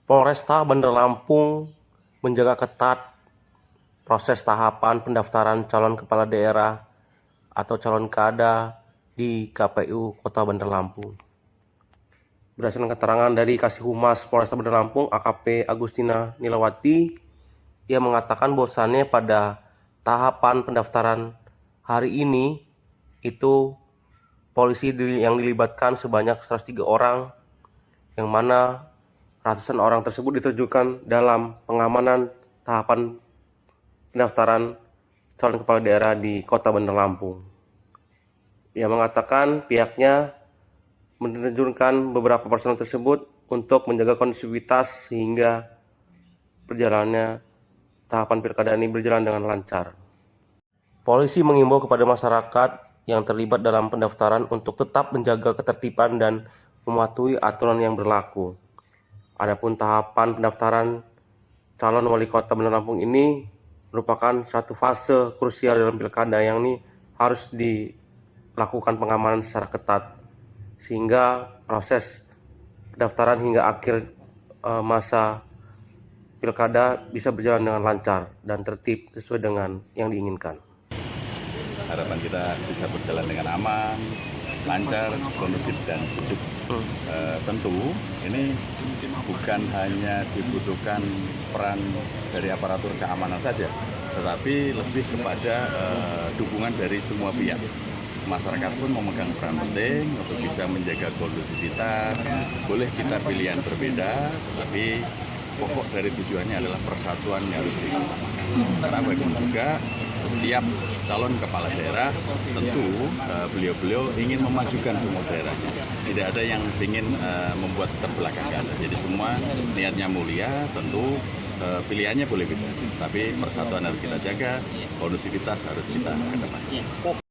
Polresta Bandar Lampung menjaga ketat proses tahapan pendaftaran calon kepala daerah atau calon kada di KPU Kota Bandar Lampung. Berdasarkan keterangan dari Kasih Humas Polresta Bandar Lampung, AKP Agustina Nilawati, ia mengatakan bahwasannya pada tahapan pendaftaran hari ini itu polisi yang dilibatkan sebanyak 103 orang, yang mana ratusan orang tersebut diterjunkan dalam pengamanan tahapan pendaftaran calon kepala daerah di Kota Bandar Lampung. Ia mengatakan pihaknya menerjunkan beberapa personel tersebut untuk menjaga kondusivitas sehingga perjalanannya tahapan pilkada ini berjalan dengan lancar. Polisi mengimbau kepada masyarakat yang terlibat dalam pendaftaran untuk tetap menjaga ketertiban dan mematuhi aturan yang berlaku. Adapun tahapan pendaftaran calon wali kota Bandar Lampung ini merupakan satu fase krusial dalam pilkada yang ini harus dilakukan pengamanan secara ketat sehingga proses pendaftaran hingga akhir masa pilkada bisa berjalan dengan lancar dan tertib sesuai dengan yang diinginkan. Harapan kita bisa berjalan dengan aman, lancar, kondusif, dan sejuk. Tentu ini bukan hanya dibutuhkan peran dari aparatur keamanan saja, tetapi lebih kepada dukungan dari semua pihak. Masyarakat pun memegang peran penting untuk bisa menjaga kondusivitas. Boleh kita pilihan berbeda, tapi pokok dari tujuannya adalah persatuan yang harus diutamakan. Karena bagaimanapun juga setiap calon kepala daerah tentu beliau-beliau ingin memajukan semua daerahnya. Tidak ada yang ingin membuat terbelakangkan. Jadi semua niatnya mulia, tentu pilihannya boleh beda. Tapi persatuan harus kita jaga, kondusivitas harus kita kedepankan.